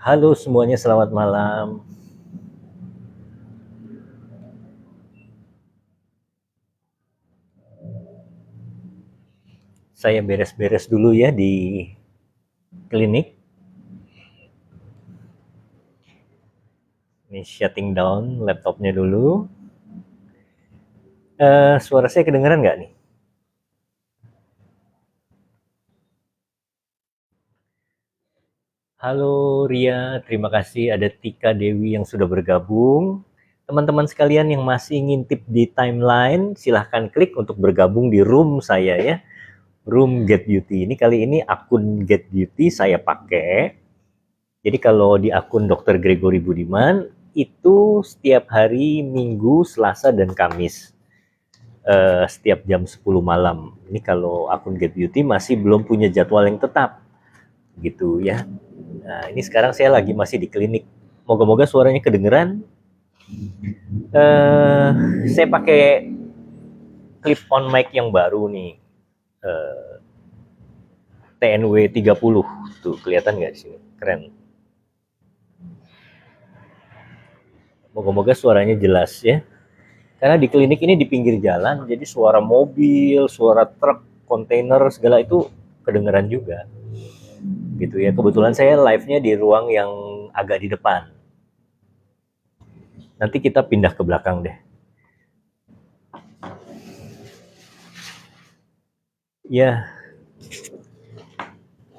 Halo semuanya, selamat malam. Saya beres-beres dulu ya di klinik. Ini shutting down laptopnya dulu. Suara saya kedengeran nggak nih? Halo Ria, terima kasih ada Tika Dewi yang sudah bergabung. Teman-teman sekalian yang masih ngintip di timeline, silahkan klik untuk bergabung di room saya ya. Room Get Beauty. Ini kali ini akun Get Beauty saya pakai. Jadi kalau di akun Dr. Gregory Budiman, itu setiap hari Minggu, Selasa, dan Kamis. Setiap jam 10 malam. Ini kalau akun Get Beauty masih belum punya jadwal yang tetap. Gitu ya. Nah, ini sekarang saya lagi masih di klinik. Moga-moga suaranya kedengeran. Eh, saya pakai clip on mic yang baru nih. Eh, TNW 30. Tuh, kelihatan nggak di sini? Keren. Moga-moga suaranya jelas ya. Karena di klinik ini di pinggir jalan, jadi suara mobil, suara truk, kontainer, segala itu kedengeran juga. Gitu ya. Kebetulan saya live-nya di ruang yang agak di depan. Nanti kita pindah ke belakang deh. Ya,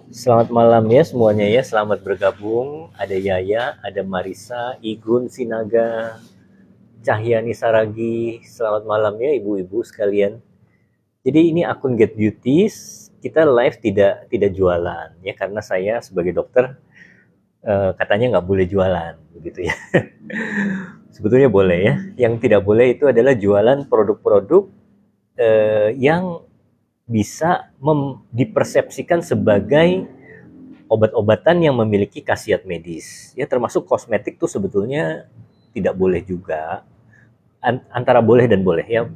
selamat malam ya semuanya ya. Selamat bergabung. Ada Yaya, ada Marisa, Igun Sinaga, Cahyani Saragi. Selamat malam ya ibu-ibu sekalian. Jadi ini akun Get Beauties. Kita live tidak jualan ya karena saya sebagai dokter katanya nggak boleh jualan begitu ya. Sebetulnya boleh ya. Yang tidak boleh itu adalah jualan produk-produk yang bisa dipersepsikan sebagai obat-obatan yang memiliki khasiat medis. Ya termasuk kosmetik tuh sebetulnya tidak boleh juga. Antara boleh dan boleh ya.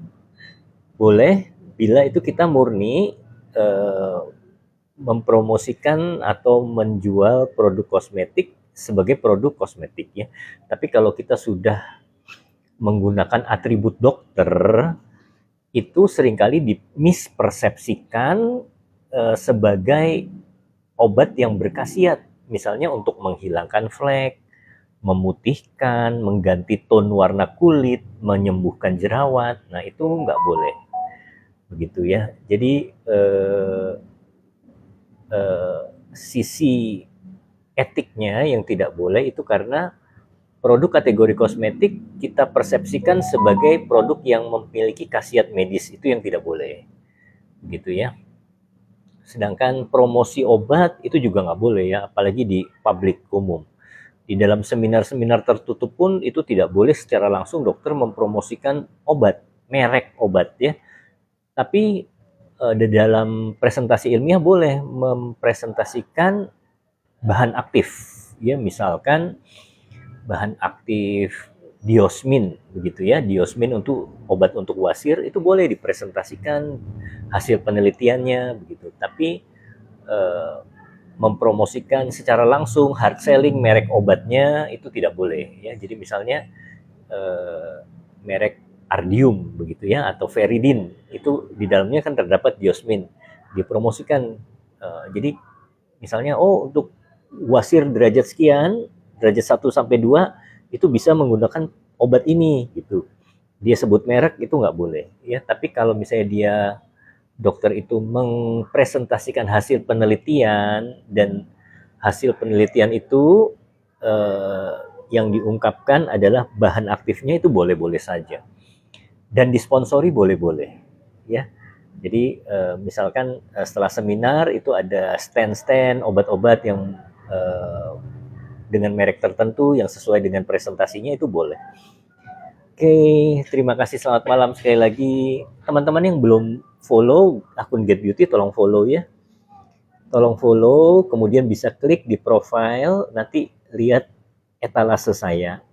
Boleh bila itu kita murni eh, mempromosikan atau menjual produk kosmetik sebagai produk kosmetik ya. Tapi kalau kita sudah menggunakan atribut dokter, itu seringkali dimispersepsikan sebagai obat yang berkhasiat. Misalnya untuk menghilangkan flek, memutihkan, mengganti tone warna kulit, menyembuhkan jerawat. Nah itu nggak boleh. Begitu ya. Jadi eh, sisi etiknya yang tidak boleh itu karena produk kategori kosmetik kita persepsikan sebagai produk yang memiliki khasiat medis, itu yang tidak boleh gitu ya. Sedangkan promosi obat itu juga nggak boleh ya, apalagi di publik umum. Di dalam seminar-seminar tertutup pun itu tidak boleh secara langsung dokter mempromosikan obat, merek obat ya. Tapi di dalam presentasi ilmiah boleh mempresentasikan bahan aktif ya, misalkan bahan aktif diosmin begitu ya. Diosmin untuk obat untuk wasir itu boleh dipresentasikan hasil penelitiannya begitu. Tapi eh, mempromosikan secara langsung hard selling merek obatnya itu tidak boleh ya. Jadi misalnya eh, merek Ardium begitu ya atau Feridin itu di dalamnya kan terdapat diosmin dipromosikan. Jadi misalnya untuk wasir derajat sekian, derajat 1 sampai 2 itu bisa menggunakan obat ini gitu. Dia sebut merek itu nggak boleh ya. Tapi kalau misalnya dia dokter itu mempresentasikan hasil penelitian dan hasil penelitian itu eh, yang diungkapkan adalah bahan aktifnya itu boleh-boleh saja dan disponsori boleh-boleh ya. Jadi misalkan setelah seminar itu ada stand-stand obat-obat yang eh, dengan merek tertentu yang sesuai dengan presentasinya itu boleh. Oke, terima kasih, selamat malam sekali lagi. Teman-teman yang belum follow akun Get Beauty tolong follow ya. Tolong follow, kemudian bisa klik di profile, nanti lihat etalase saya.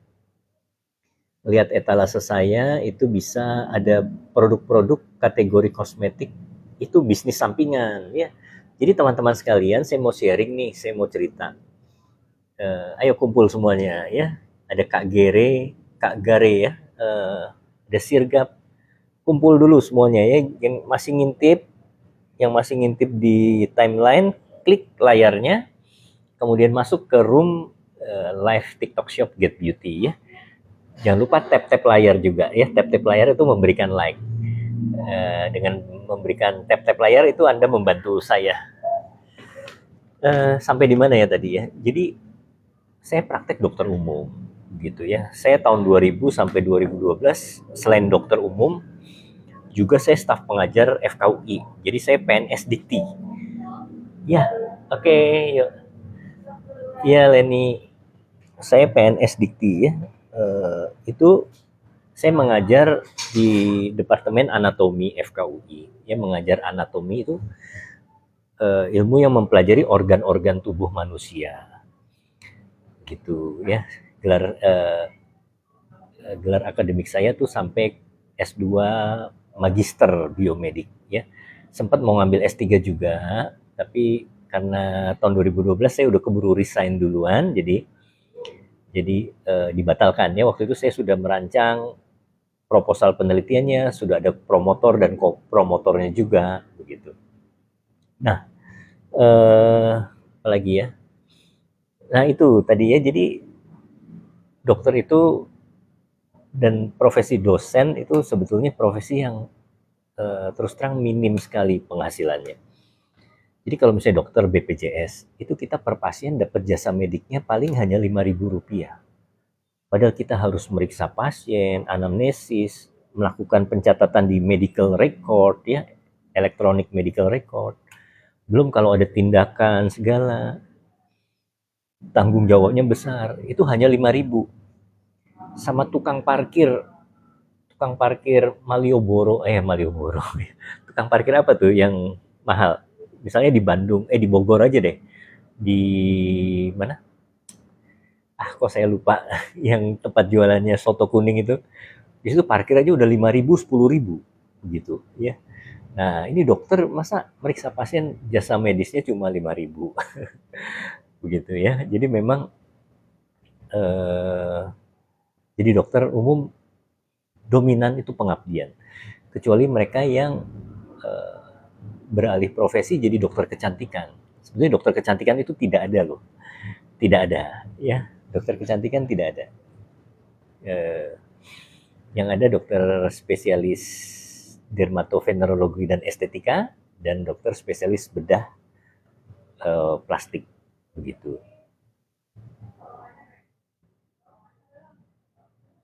Lihat etalase saya itu bisa ada produk-produk kategori kosmetik itu bisnis sampingan ya. Jadi teman-teman sekalian, saya mau sharing nih, saya mau cerita. Ayo kumpul semuanya ya. Ada Kak Gere, Kak Gare ya, ada Sirgap, kumpul dulu semuanya ya. Yang masih ngintip di timeline, klik layarnya, kemudian masuk ke room live TikTok Shop Get Beauty ya. Jangan lupa tap-tap layar juga ya. Tap-tap layar itu memberikan like. Dengan memberikan tap-tap layar itu Anda membantu saya. Sampai di mana ya tadi ya? Jadi saya praktek dokter umum gitu ya. Saya tahun 2000 sampai 2012 selain dokter umum juga saya staf pengajar FKUI. Jadi saya PNS Dikti. Ya, oke, yuk. Ya Leni, saya PNS Dikti ya. Itu saya mengajar di Departemen Anatomi FKUI. Ya, mengajar anatomi itu ilmu yang mempelajari organ-organ tubuh manusia. Gitu ya. Gelar akademik saya tuh sampai S2 Magister Biomedik ya. Sempat mau ngambil S3 juga, tapi karena tahun 2012 saya udah keburu resign duluan, jadi dibatalkan ya. Waktu itu saya sudah merancang proposal penelitiannya, sudah ada promotor dan promotornya juga begitu. Nah, apa lagi ya? Nah, itu tadi ya. Jadi dokter itu dan profesi dosen itu sebetulnya profesi yang terus terang minim sekali penghasilannya. Jadi kalau misalnya dokter BPJS, itu kita per pasien dapat jasa mediknya paling hanya Rp5.000. Padahal kita harus meriksa pasien, anamnesis, melakukan pencatatan di medical record ya, electronic medical record. Belum kalau ada tindakan segala, tanggung jawabnya besar. Itu hanya 5.000. Sama tukang parkir Malioboro, tukang parkir apa tuh yang mahal? Misalnya di Bandung, di Bogor aja deh. Di mana? Kok saya lupa. Yang tempat jualannya soto kuning itu. Di situ parkir aja udah 5.000, 10.000 gitu ya. Nah, ini dokter masa meriksa pasien jasa medisnya cuma 5.000. Begitu ya. Jadi memang jadi dokter umum dominan itu pengabdian. Kecuali mereka yang beralih profesi jadi dokter kecantikan. Sebenarnya dokter kecantikan itu tidak ada loh. Tidak ada ya. Dokter kecantikan tidak ada. Yang ada dokter spesialis dermatovenerologi dan estetika dan dokter spesialis bedah plastik begitu.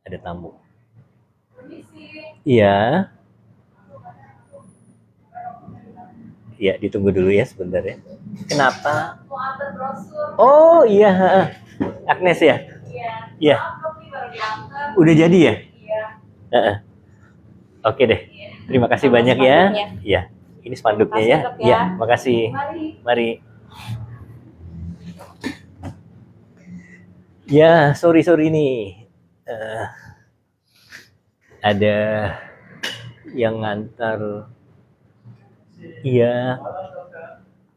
Ada tamu. Iya. Iya, ditunggu dulu ya sebentar ya. Kenapa? Oh iya, Agnes ya. Iya. Udah jadi ya? Iya. Oke deh. Terima kasih banyak ya. Iya. Ini spanduknya ya. Iya, makasih. Mari. Ya, sorry nih. Ada yang ngantar. Iya.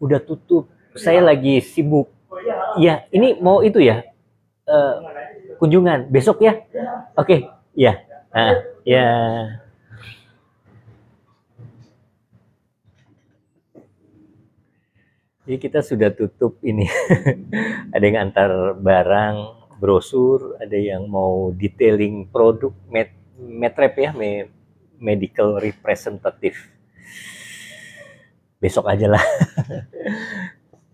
Udah tutup. Saya lagi sibuk. Iya, ini mau itu ya. Kunjungan besok ya. Oke, ya. Ya. Jadi kita sudah tutup ini. Ada yang antar barang, brosur, ada yang mau detailing produk, metrep ya, medical representative. Besok aja lah.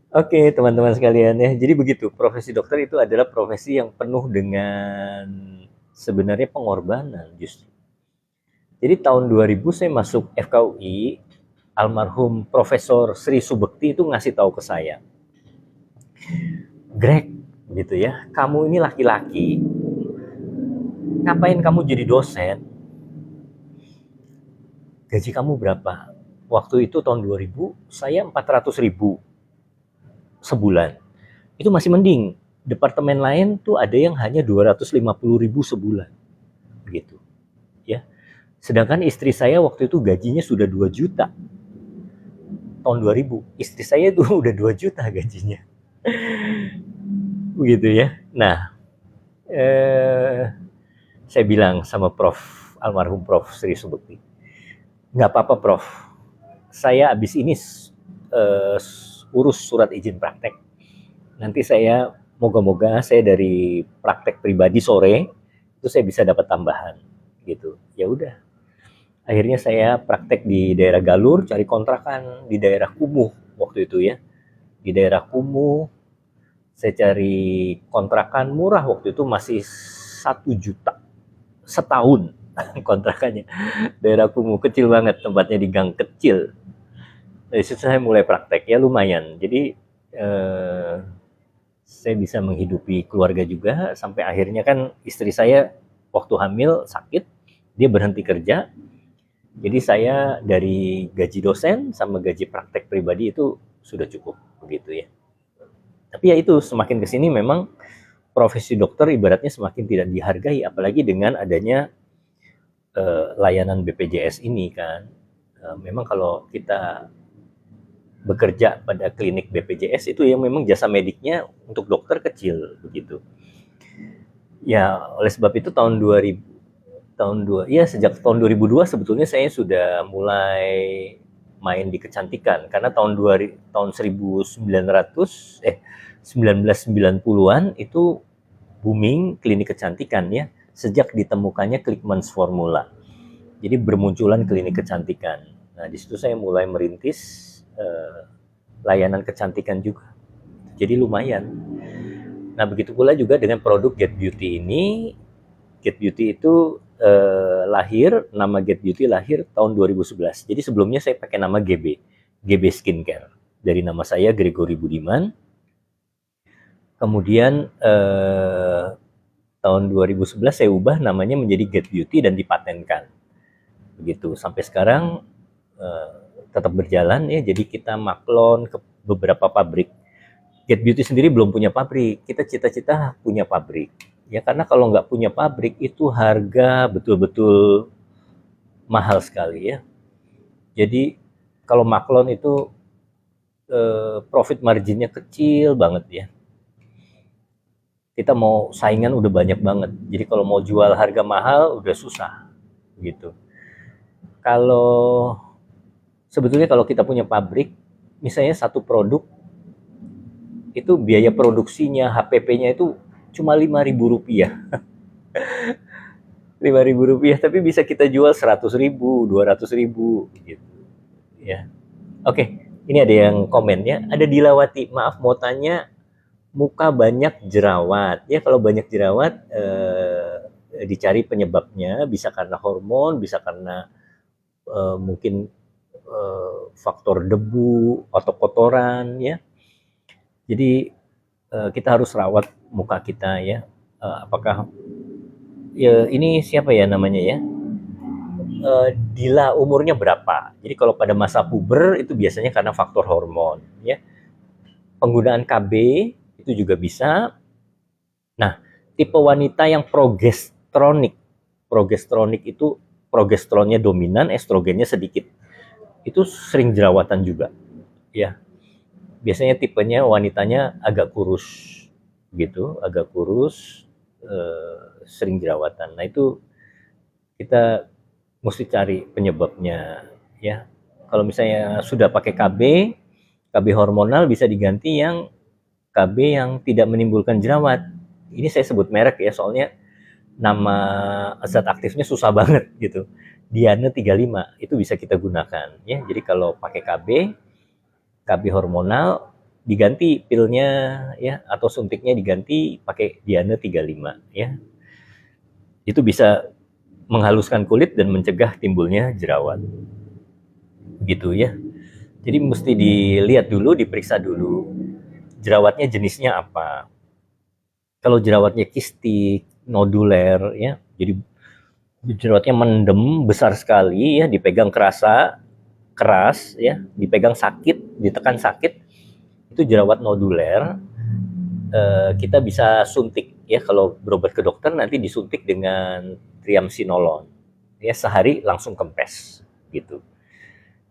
Oke, teman-teman sekalian ya. Jadi begitu, profesi dokter itu adalah profesi yang penuh dengan sebenarnya pengorbanan justru. Jadi tahun 2000 saya masuk FKUI, almarhum Profesor Sri Subekti itu ngasih tahu ke saya. Greg, gitu ya, kamu ini laki-laki, ngapain kamu jadi dosen? Gaji kamu berapa? Waktu itu tahun 2000, saya 400.000 sebulan. Itu masih mending. Departemen lain tuh ada yang hanya 250.000 sebulan. Begitu. Ya. Sedangkan istri saya waktu itu gajinya sudah 2 juta. Tahun 2000. Istri saya itu udah 2 juta gajinya. begitu ya. Nah, saya bilang sama almarhum Prof. Sri Subekti, nggak apa-apa Prof, saya habis ini eh, urus surat izin praktek. Nanti saya moga-moga saya dari praktek pribadi sore itu saya bisa dapat tambahan gitu. Ya udah. Akhirnya saya praktek di daerah Galur, cari kontrakan di daerah Kumuh waktu itu ya. Di daerah Kumuh saya cari kontrakan murah waktu itu masih 1 juta setahun kontrakannya. Daerah Kumuh kecil banget, tempatnya di gang kecil. Dari situ saya mulai praktek ya lumayan. Jadi eh, saya bisa menghidupi keluarga juga sampai akhirnya kan istri saya waktu hamil sakit, dia berhenti kerja. Jadi saya dari gaji dosen sama gaji praktek pribadi itu sudah cukup begitu ya. Tapi ya itu semakin ke sini memang profesi dokter ibaratnya semakin tidak dihargai apalagi dengan adanya layanan BPJS ini kan. Memang kalau kita bekerja pada klinik BPJS itu yang memang jasa mediknya untuk dokter kecil begitu. Ya, oleh sebab itu sejak tahun 2002 sebetulnya saya sudah mulai main di kecantikan karena tahun 1990-an itu booming klinik kecantikan ya sejak ditemukannya Clickman's Formula. Jadi bermunculan klinik kecantikan. Nah, di situ saya mulai merintis layanan kecantikan juga. Jadi lumayan. Nah, begitu pula juga dengan produk Get Beauty ini. Get Beauty itu nama Get Beauty lahir tahun 2011. Jadi sebelumnya saya pakai nama GB Skincare. Dari nama saya Gregory Budiman. Kemudian tahun 2011 saya ubah namanya menjadi Get Beauty dan dipatenkan. Begitu. Sampai sekarang tetap berjalan ya. Jadi kita maklon ke beberapa pabrik. Get Beauty sendiri belum punya pabrik. Kita cita-cita punya pabrik. Ya karena kalau nggak punya pabrik itu harga betul-betul mahal sekali ya. Jadi kalau maklon itu profit marginnya kecil banget ya. Kita mau saingan udah banyak banget. Jadi kalau mau jual harga mahal udah susah gitu. Kalau sebetulnya kalau kita punya pabrik, misalnya satu produk itu biaya produksinya, HPP-nya itu cuma Rp5.000. Rp5.000 tapi bisa kita jual 100.000, 200.000 gitu ya. Oke, ini ada yang komennya, ada Dilawati, maaf mau tanya, muka banyak jerawat ya. Kalau banyak jerawat dicari penyebabnya, bisa karena hormon, bisa karena mungkin faktor debu atau kotoran ya. Jadi kita harus rawat muka kita ya. Apakah ya ini siapa ya namanya ya? Dila umurnya berapa. Jadi kalau pada masa puber itu biasanya karena faktor hormon ya. Penggunaan KB itu juga bisa. Nah, tipe wanita yang progestronik. Progestronik itu progesteronnya dominan, estrogennya sedikit. Itu sering jerawatan juga ya. Biasanya tipenya wanitanya agak kurus gitu, agak kurus, sering jerawatan. Nah, itu kita mesti cari penyebabnya ya. Kalau misalnya sudah pakai KB hormonal bisa diganti yang KB yang tidak menimbulkan jerawat. Ini saya sebut merek ya, soalnya nama zat aktifnya susah banget gitu. Diane 35 itu bisa kita gunakan ya. Jadi kalau pakai KB hormonal diganti pilnya ya atau suntiknya diganti pakai Diane 35 ya. Itu bisa menghaluskan kulit dan mencegah timbulnya jerawat. Gitu ya. Jadi mesti dilihat dulu, diperiksa dulu. Jerawatnya jenisnya apa. Kalau jerawatnya kistik, noduler ya. Jadi jerawatnya mendem besar sekali ya, dipegang keras ya, dipegang sakit, ditekan sakit. Itu jerawat noduler. Kita bisa suntik ya, kalau berobat ke dokter nanti disuntik dengan triamcinolone ya, sehari langsung kempes gitu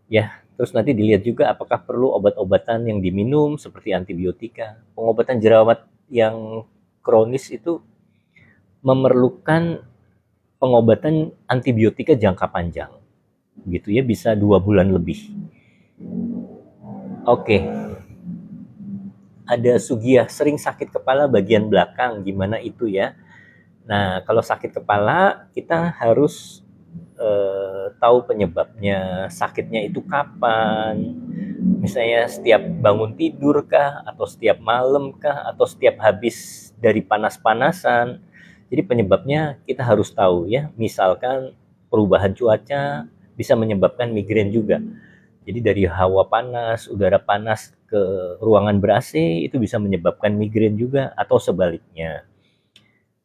ya. Terus nanti dilihat juga apakah perlu obat-obatan yang diminum seperti antibiotika. Pengobatan jerawat yang kronis itu memerlukan pengobatan antibiotika jangka panjang, gitu ya, bisa 2 bulan lebih. Oke, ada Sugiyah, sering sakit kepala bagian belakang, gimana itu ya? Nah, kalau sakit kepala, kita harus tahu penyebabnya, sakitnya itu kapan, misalnya setiap bangun tidur kah, atau setiap malam kah, atau setiap habis dari panas-panasan. Jadi penyebabnya kita harus tahu ya, misalkan perubahan cuaca bisa menyebabkan migrain juga. Jadi dari hawa panas, udara panas ke ruangan ber-AC itu bisa menyebabkan migrain juga, atau sebaliknya.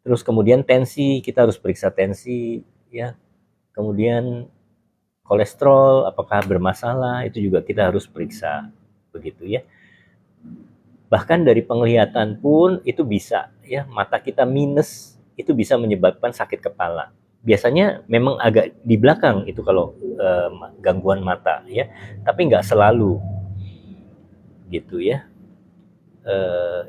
Terus kemudian tensi, kita harus periksa tensi ya. Kemudian kolesterol apakah bermasalah, itu juga kita harus periksa, begitu ya. Bahkan dari penglihatan pun itu bisa ya, mata kita minus itu bisa menyebabkan sakit kepala. Biasanya memang agak di belakang itu kalau gangguan mata ya, tapi nggak selalu gitu ya.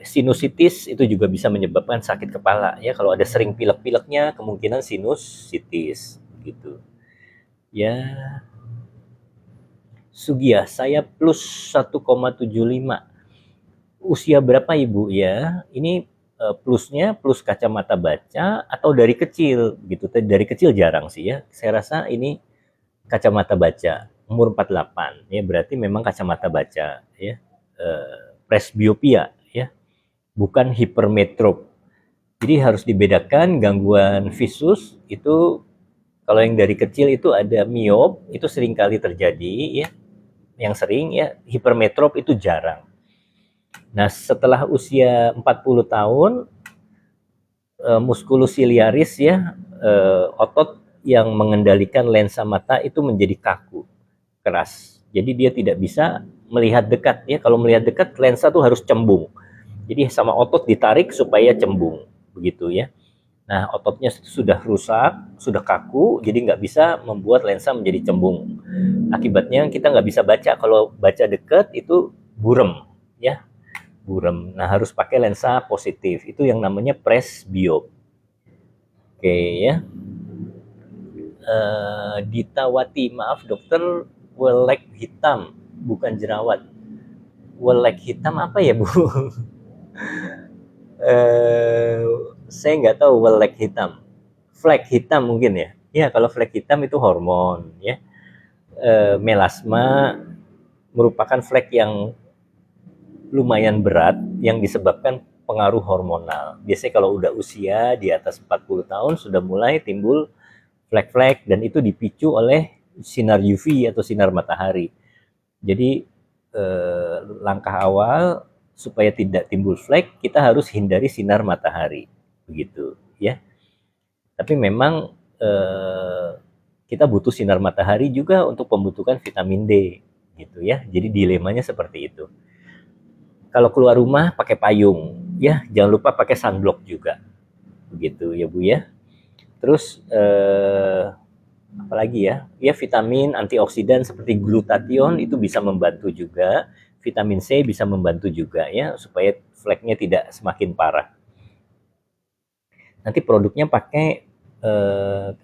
Sinusitis itu juga bisa menyebabkan sakit kepala ya, kalau ada sering pilek-pileknya kemungkinan sinusitis gitu ya. Sugiyah, saya plus 1,75. Usia berapa Ibu ya? Ini plusnya plus kacamata baca atau dari kecil gitu. Dari kecil jarang sih ya. Saya rasa ini kacamata baca. Umur 48 ya, berarti memang kacamata baca ya. Presbiopia ya, bukan hipermetrop. Jadi harus dibedakan gangguan visus itu. Kalau yang dari kecil itu ada miop, itu sering kali terjadi ya. Yang sering ya, hipermetrop itu jarang. Nah, setelah usia 40 tahun, musculus ciliaris ya, otot yang mengendalikan lensa mata itu menjadi kaku, keras. Jadi dia tidak bisa melihat dekat ya. Kalau melihat dekat, lensa tuh harus cembung. Jadi sama otot ditarik supaya cembung, begitu ya. Nah, ototnya sudah rusak, sudah kaku, jadi nggak bisa membuat lensa menjadi cembung. Akibatnya kita nggak bisa baca. Kalau baca dekat itu burem ya, buram. Nah, harus pakai lensa positif. Itu yang namanya presbiop. Oke ya. Ditawati, maaf dokter, welek hitam, bukan jerawat. Welek hitam apa ya Bu? eh, saya nggak tahu welek hitam. Flek hitam mungkin ya. Ya, kalau flek hitam itu hormon ya. Melasma merupakan flek yang lumayan berat yang disebabkan pengaruh hormonal. Biasanya kalau udah usia di atas 40 tahun sudah mulai timbul flek-flek, dan itu dipicu oleh sinar UV atau sinar matahari. Jadi langkah awal supaya tidak timbul flek, kita harus hindari sinar matahari, begitu ya. Tapi memang kita butuh sinar matahari juga untuk pembentukan vitamin D, gitu ya. Jadi dilemanya seperti itu. Kalau keluar rumah pakai payung ya, jangan lupa pakai sunblock juga, begitu ya Bu ya. Terus apalagi ya, ya vitamin antioksidan seperti glutathione itu bisa membantu juga, vitamin C bisa membantu juga ya, supaya fleknya tidak semakin parah. Nanti produknya pakai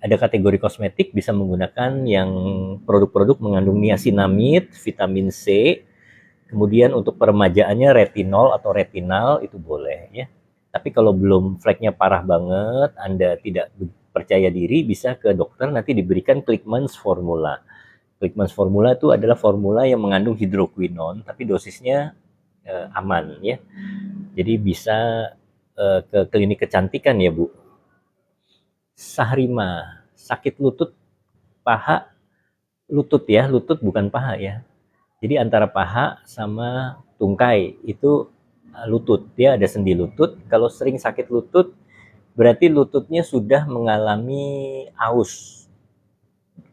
ada kategori kosmetik bisa menggunakan yang produk-produk mengandung niacinamide, vitamin C. Kemudian untuk peremajaannya retinol atau retinal itu boleh ya. Tapi kalau belum fleknya parah banget, Anda tidak percaya diri, bisa ke dokter, nanti diberikan Clickman's formula. Clickman's formula itu adalah formula yang mengandung hidroquinon, tapi dosisnya aman ya. Jadi bisa ke klinik kecantikan ya Bu. Sahrima, sakit lutut, paha, lutut ya, lutut bukan paha ya. Jadi antara paha sama tungkai itu lutut, dia ada sendi lutut. Kalau sering sakit lutut, berarti lututnya sudah mengalami aus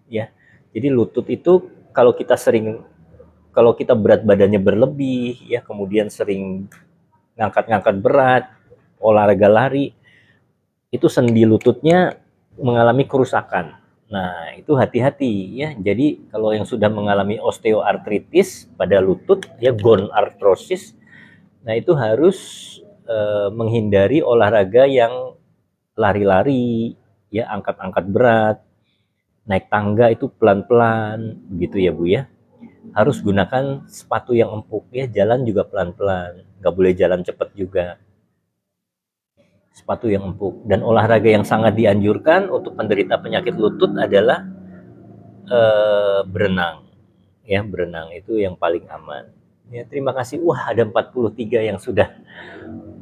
ya. Jadi lutut itu kalau kita sering, kalau kita berat badannya berlebih ya, kemudian sering ngangkat-ngangkat berat, olahraga lari, itu sendi lututnya mengalami kerusakan. Nah, itu hati-hati ya. Jadi kalau yang sudah mengalami osteoartritis pada lutut ya, gonartrosis, nah itu harus menghindari olahraga yang lari-lari, ya angkat-angkat berat, naik tangga itu pelan-pelan, begitu ya Bu ya. Harus gunakan sepatu yang empuk ya, jalan juga pelan-pelan, nggak boleh jalan cepat juga. Sepatu yang empuk. Dan olahraga yang sangat dianjurkan untuk penderita penyakit lutut adalah berenang. Ya, berenang itu yang paling aman. Ya, terima kasih. Wah, ada 43 yang sudah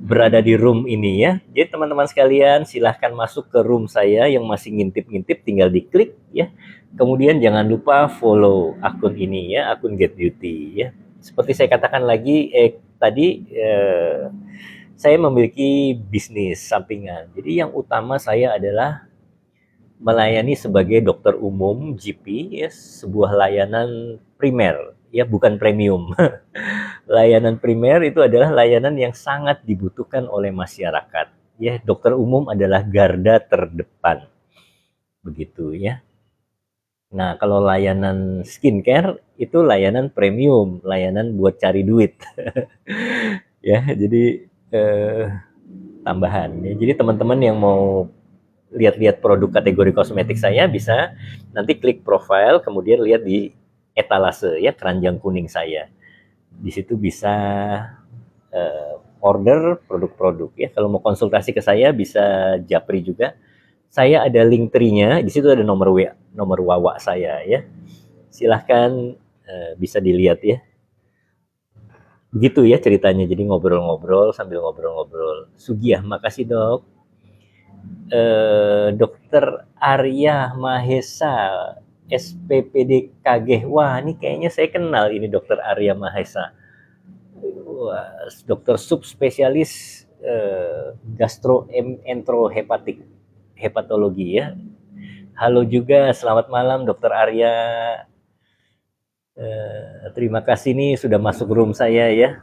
berada di room ini ya. Jadi teman-teman sekalian silahkan masuk ke room saya yang masih ngintip-ngintip, tinggal diklik ya. Kemudian jangan lupa follow akun ini ya, akun Get Beauty ya. Seperti saya katakan lagi tadi saya memiliki bisnis sampingan. Jadi yang utama saya adalah melayani sebagai dokter umum GP ya, sebuah layanan primer ya, bukan premium. Layanan primer itu adalah layanan yang sangat dibutuhkan oleh masyarakat. Ya, dokter umum adalah garda terdepan. Begitu ya. Nah, kalau layanan skincare itu layanan premium, layanan buat cari duit. Ya, jadi tambahan. Ya, jadi teman-teman yang mau lihat-lihat produk kategori kosmetik saya bisa nanti klik profile, kemudian lihat di etalase ya, keranjang kuning saya. Di situ bisa order produk-produk ya. Kalau mau konsultasi ke saya bisa japri juga. Saya ada link tree-nya, di situ ada nomor WA, nomor wawa saya ya. Silahkan bisa dilihat ya. Begitu ya ceritanya. Jadi ngobrol-ngobrol sambil ngobrol-ngobrol. Sugiah, makasih dok. Dokter Arya Mahesa, SPPD KG. Wah, ini kayaknya saya kenal ini dokter Arya Mahesa. Wah, dokter subspesialis gastroenterohepatik hepatologi ya. Halo juga, selamat malam dokter Arya. Terima kasih nih sudah masuk room saya ya.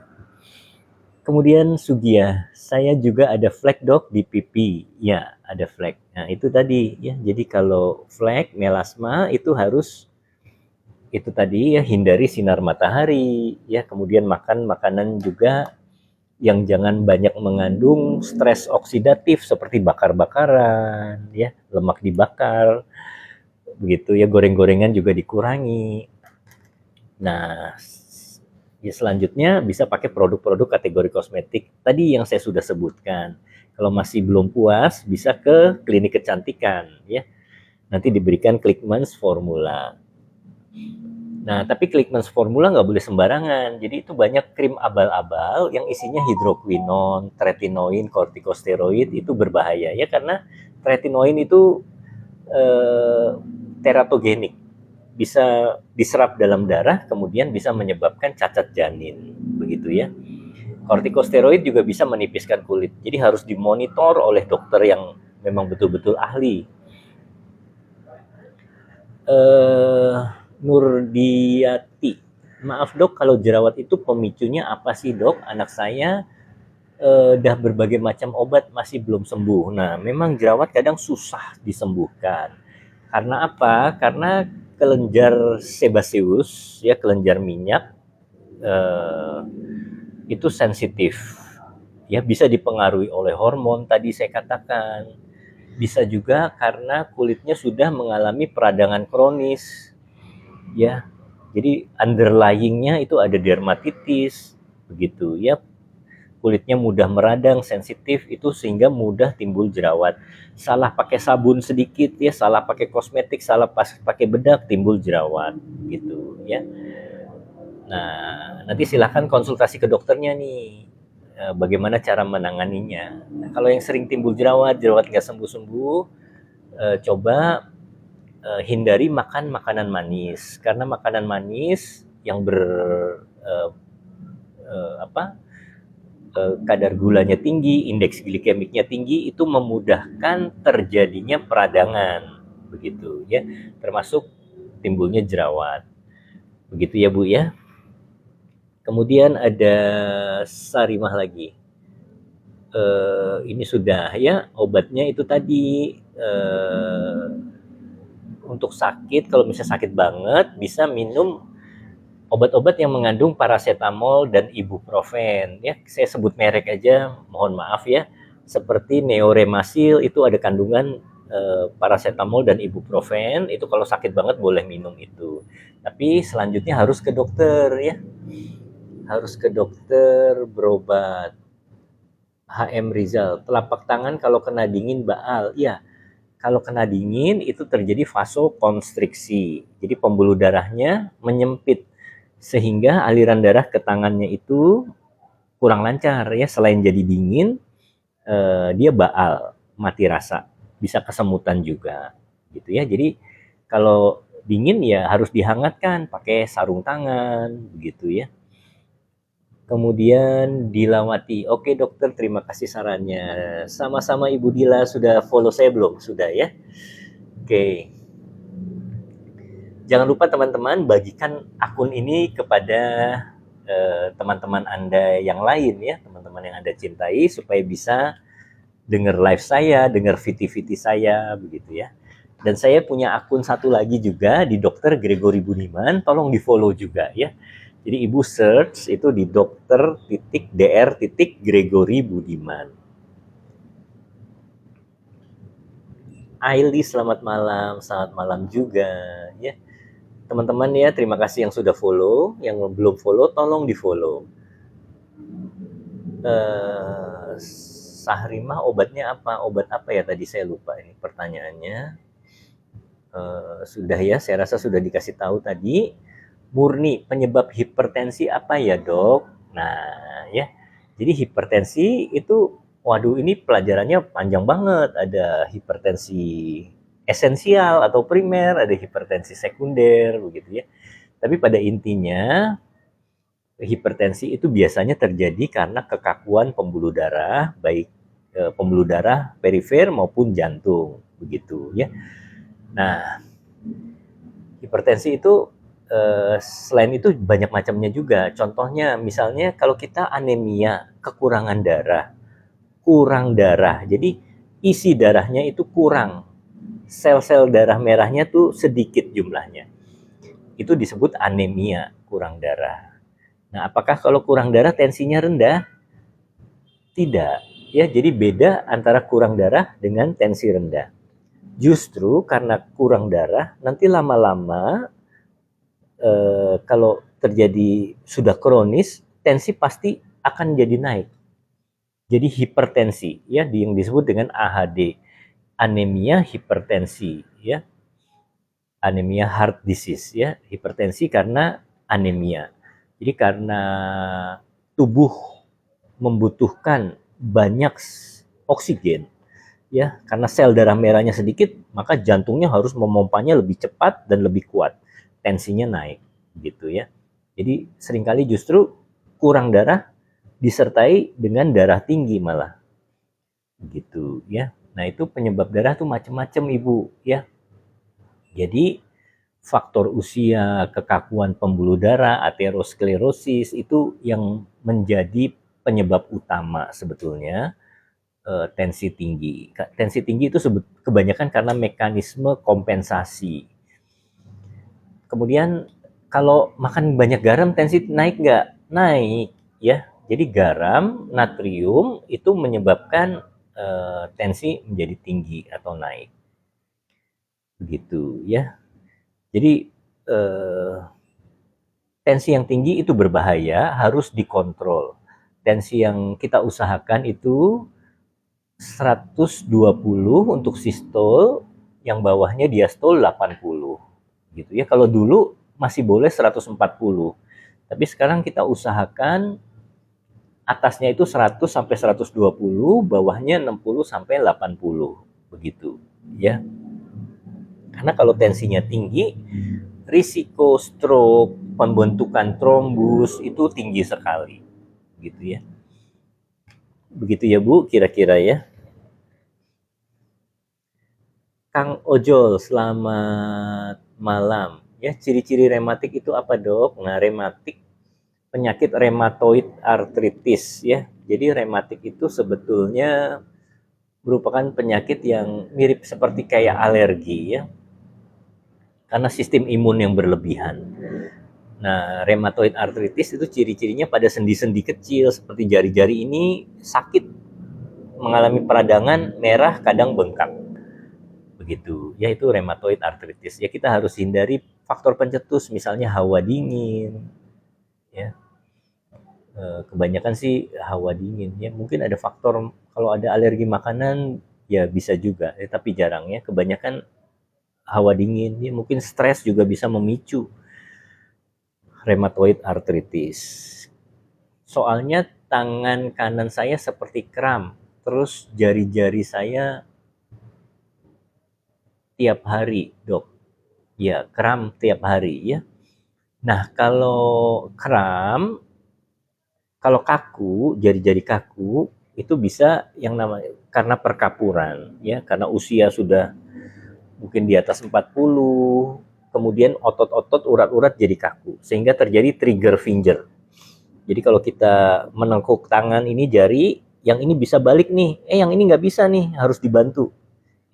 Kemudian Sugia, saya juga ada flek dok di pipi. Ya, ada flek. Nah, itu tadi ya. Jadi kalau flek, melasma itu harus itu tadi ya, hindari sinar matahari ya, kemudian makan makanan juga yang jangan banyak mengandung stres oksidatif seperti bakar-bakaran ya, lemak dibakar. Begitu ya, goreng-gorengan juga dikurangi. Nah, ya selanjutnya bisa pakai produk-produk kategori kosmetik tadi yang saya sudah sebutkan. Kalau masih belum puas, bisa ke klinik kecantikan ya. Nanti diberikan Clickmans formula. Nah, tapi Clickmans formula nggak boleh sembarangan. Jadi itu banyak krim abal-abal yang isinya hidroquinon, tretinoin, kortikosteroid, itu berbahaya ya, karena tretinoin itu teratogenik, bisa diserap dalam darah, kemudian bisa menyebabkan cacat janin, begitu ya. Kortikosteroid juga bisa menipiskan kulit, jadi harus dimonitor oleh dokter yang memang betul-betul ahli. Nurdiati, maaf dok, kalau jerawat itu pemicunya apa sih dok? Anak saya udah berbagai macam obat masih belum sembuh. Nah, memang jerawat kadang susah disembuhkan. Karena apa? Karena kelenjar sebaceous ya, kelenjar minyak itu sensitif. Ya, bisa dipengaruhi oleh hormon tadi saya katakan. Bisa juga karena kulitnya sudah mengalami peradangan kronis. Ya. Jadi underlyingnya itu ada dermatitis begitu ya. Kulitnya mudah meradang, sensitif, itu sehingga mudah timbul jerawat. Salah pakai sabun sedikit ya, salah pakai kosmetik, salah pakai bedak, timbul jerawat gitu ya. Nah, nanti silahkan konsultasi ke dokternya nih, bagaimana cara menanganinya. Nah, kalau yang sering timbul jerawat nggak sembuh-sembuh, coba hindari makan makanan manis, karena makanan manis yang kadar gulanya tinggi, indeks glikemiknya tinggi, itu memudahkan terjadinya peradangan, begitu ya, termasuk timbulnya jerawat, begitu ya Bu ya. Kemudian ada Sarimah lagi. Ini sudah ya, obatnya itu tadi untuk sakit, kalau misalnya sakit banget bisa minum obat-obat yang mengandung paracetamol dan ibuprofen, ya saya sebut merek aja, mohon maaf ya, seperti Neoremasil itu ada kandungan paracetamol dan ibuprofen, itu kalau sakit banget boleh minum itu. Tapi selanjutnya harus ke dokter ya, harus ke dokter berobat. HM Rizal, telapak tangan kalau kena dingin baal, ya kalau kena dingin itu terjadi vasokonstriksi, jadi pembuluh darahnya menyempit sehingga aliran darah ke tangannya itu kurang lancar ya. Selain jadi dingin, dia baal, mati rasa, bisa kesemutan juga gitu ya. Jadi kalau dingin ya harus dihangatkan pakai sarung tangan begitu ya. Kemudian Dilawati, oke dokter, terima kasih sarannya. Sama-sama Ibu Dila, sudah follow saya belum? Sudah ya. Oke. Jangan lupa teman-teman bagikan akun ini kepada teman-teman Anda yang lain ya, teman-teman yang Anda cintai supaya bisa dengar live saya, dengar VT-VT saya begitu ya. Dan saya punya akun satu lagi juga di Dr. Gregory Budiman, tolong di-follow juga ya. Jadi Ibu search itu di Dr.Gregory Budiman. Aili, selamat malam juga ya. Teman-teman ya, terima kasih yang sudah follow, yang belum follow tolong di-follow. Sahrimah obatnya apa? Obat apa ya tadi saya lupa ini pertanyaannya. Sudah ya, saya rasa sudah dikasih tahu tadi. Murni, penyebab hipertensi apa ya dok? Nah ya, jadi hipertensi itu, waduh ini pelajarannya panjang banget. Ada hipertensi esensial atau primer, ada hipertensi sekunder begitu ya. Tapi pada intinya hipertensi itu biasanya terjadi karena kekakuan pembuluh darah, baik pembuluh darah perifer maupun jantung begitu ya. Nah, hipertensi itu selain itu banyak macamnya juga. Contohnya misalnya kalau kita anemia, kekurangan darah, kurang darah. Jadi isi darahnya itu kurang. Sel-sel darah merahnya tuh sedikit jumlahnya. Itu disebut anemia, kurang darah. Nah, apakah kalau kurang darah tensinya rendah? Tidak. Ya, jadi beda antara kurang darah dengan tensi rendah. Justru karena kurang darah, nanti lama-lama kalau terjadi sudah kronis, tensi pasti akan jadi naik. Jadi hipertensi, ya, yang disebut dengan AHD, anemia hipertensi, ya, anemia heart disease, ya, hipertensi karena anemia. Jadi karena tubuh membutuhkan banyak oksigen, ya, karena sel darah merahnya sedikit, maka jantungnya harus memompanya lebih cepat dan lebih kuat, tensinya naik gitu ya. Jadi seringkali justru kurang darah disertai dengan darah tinggi malah gitu ya. Nah itu penyebab darah tuh macam-macam Ibu ya. Jadi faktor usia, kekakuan pembuluh darah, aterosklerosis itu yang menjadi penyebab utama sebetulnya tensi tinggi. Tensi tinggi itu kebanyakan karena mekanisme kompensasi. Kemudian kalau makan banyak garam tensi naik nggak? Naik ya. Jadi garam, natrium itu menyebabkan tensi menjadi tinggi atau naik. Begitu ya. Jadi tensi yang tinggi itu berbahaya, harus dikontrol. Tensi yang kita usahakan itu 120 untuk sistol, yang bawahnya diastol 80 gitu ya. Kalau dulu masih boleh 140, tapi sekarang kita usahakan atasnya itu 100 sampai 120, bawahnya 60 sampai 80 begitu ya. Karena kalau tensinya tinggi, risiko stroke, pembentukan trombus itu tinggi sekali gitu ya. Begitu ya Bu, kira-kira ya. Kang Ojol, selamat malam. Ya, ciri-ciri rematik itu apa dok? Nah, rematik penyakit rheumatoid arthritis ya. Jadi rematik itu sebetulnya merupakan penyakit yang mirip seperti kayak alergi ya. Karena sistem imun yang berlebihan. Nah, rheumatoid arthritis itu ciri-cirinya pada sendi-sendi kecil seperti jari-jari ini sakit, mengalami peradangan, merah, kadang bengkak. Begitu. Ya itu rheumatoid arthritis. Ya kita harus hindari faktor pencetus, misalnya hawa dingin, ya. Kebanyakan sih hawa dingin ya. Mungkin ada faktor kalau ada alergi makanan ya bisa juga, tapi jarang ya. Kebanyakan hawa dingin ya, mungkin stres juga bisa memicu rheumatoid arthritis. Soalnya tangan kanan saya seperti kram, terus jari-jari saya tiap hari, Dok. Ya, kram tiap hari ya. Nah, kalau kaku, jari-jari kaku itu bisa yang namanya karena perkapuran ya, karena usia sudah mungkin di atas 40, kemudian otot-otot urat-urat jadi kaku sehingga terjadi trigger finger. Jadi kalau kita menekuk tangan ini jari, yang ini bisa balik nih, yang ini nggak bisa nih, harus dibantu.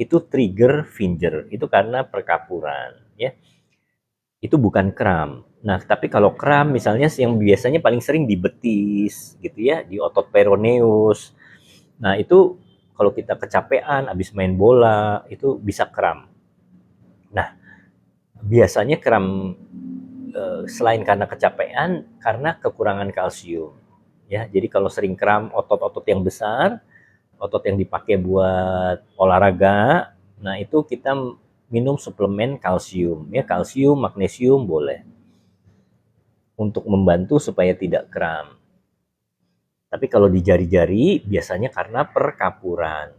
Itu trigger finger, itu karena perkapuran ya. Itu bukan kram. Nah, tapi kalau kram misalnya yang biasanya paling sering di betis gitu ya, di otot peroneus. Nah, itu kalau kita kecapean habis main bola, itu bisa kram. Nah, biasanya kram selain karena kecapean, karena kekurangan kalsium. Ya, jadi kalau sering kram otot-otot yang besar, otot yang dipakai buat olahraga, nah itu kita minum suplemen kalsium. Ya, kalsium, magnesium boleh untuk membantu supaya tidak kram. Tapi kalau di jari-jari biasanya karena perkapuran.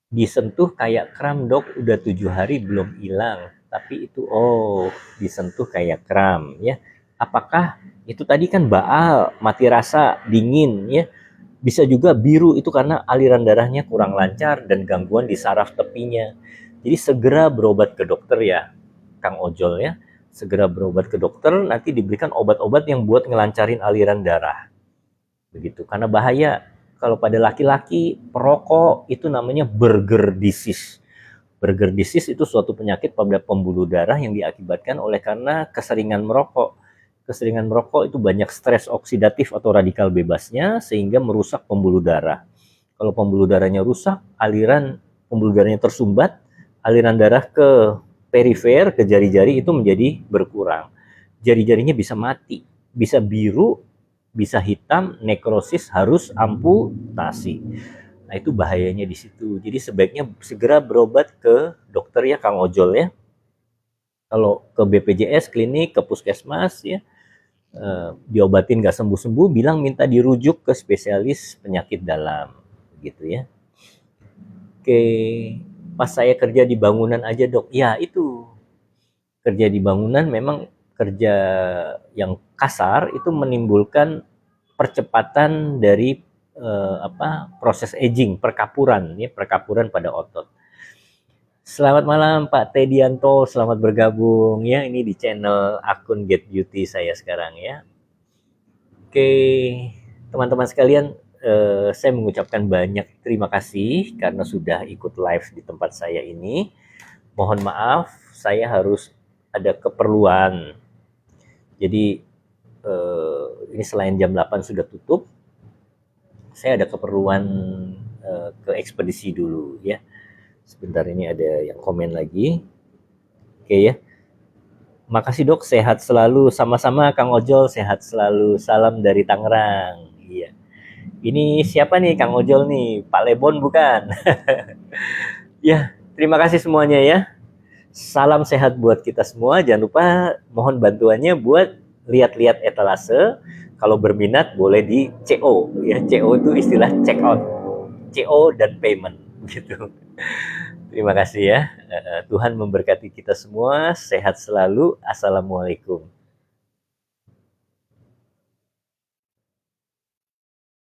Disentuh kayak kram, Dok, udah 7 hari belum hilang. Tapi itu disentuh kayak kram ya. Apakah itu tadi kan baal, mati rasa, dingin ya. Bisa juga biru, itu karena aliran darahnya kurang lancar dan gangguan di saraf tepinya. Jadi segera berobat ke dokter ya, Kang Ojol ya. Segera berobat ke dokter, nanti diberikan obat-obat yang buat ngelancarin aliran darah. Begitu. Karena bahaya kalau pada laki-laki perokok itu namanya Burger disease. Burger disease itu suatu penyakit pada pembuluh darah yang diakibatkan oleh karena keseringan merokok. Keseringan merokok itu banyak stres oksidatif atau radikal bebasnya sehingga merusak pembuluh darah. Kalau pembuluh darahnya rusak, aliran pembuluh darahnya tersumbat, aliran darah ke perifer, ke jari-jari itu menjadi berkurang. Jari-jarinya bisa mati, bisa biru, bisa hitam, nekrosis, harus amputasi. Nah, itu bahayanya di situ. Jadi sebaiknya segera berobat ke dokter ya, Kang Ojol ya. Kalau ke BPJS, klinik, ke puskesmas ya, diobatin nggak sembuh-sembuh, bilang minta dirujuk ke spesialis penyakit dalam, gitu ya. Oke, pas saya kerja di bangunan aja, Dok. Ya, itu. Kerja di bangunan memang kerja yang kasar itu menimbulkan percepatan dari proses aging, perkapuran ya, perkapuran pada otot. Selamat malam Pak Tedianto, selamat bergabung ya ini di channel akun Get Beauty saya sekarang ya. Oke, teman-teman sekalian, saya mengucapkan banyak terima kasih karena sudah ikut live di tempat saya ini. Mohon maaf, saya harus ada keperluan. Jadi ini selain jam 8 sudah tutup, saya ada keperluan ke ekspedisi dulu ya. Sebentar, ini ada yang komen lagi. Oke ya. Makasih Dok, sehat selalu. Sama-sama Kang Ojol, sehat selalu. Salam dari Tangerang. Iya. Ini siapa nih Kang Ojol nih? Pak Lebon bukan? Ya, terima kasih semuanya ya. Salam sehat buat kita semua. Jangan lupa mohon bantuannya buat lihat-lihat etalase. Kalau berminat boleh di CO ya. CO itu istilah check out. CO dan payment gitu. Terima kasih ya. Tuhan memberkati kita semua. Sehat selalu. Assalamualaikum.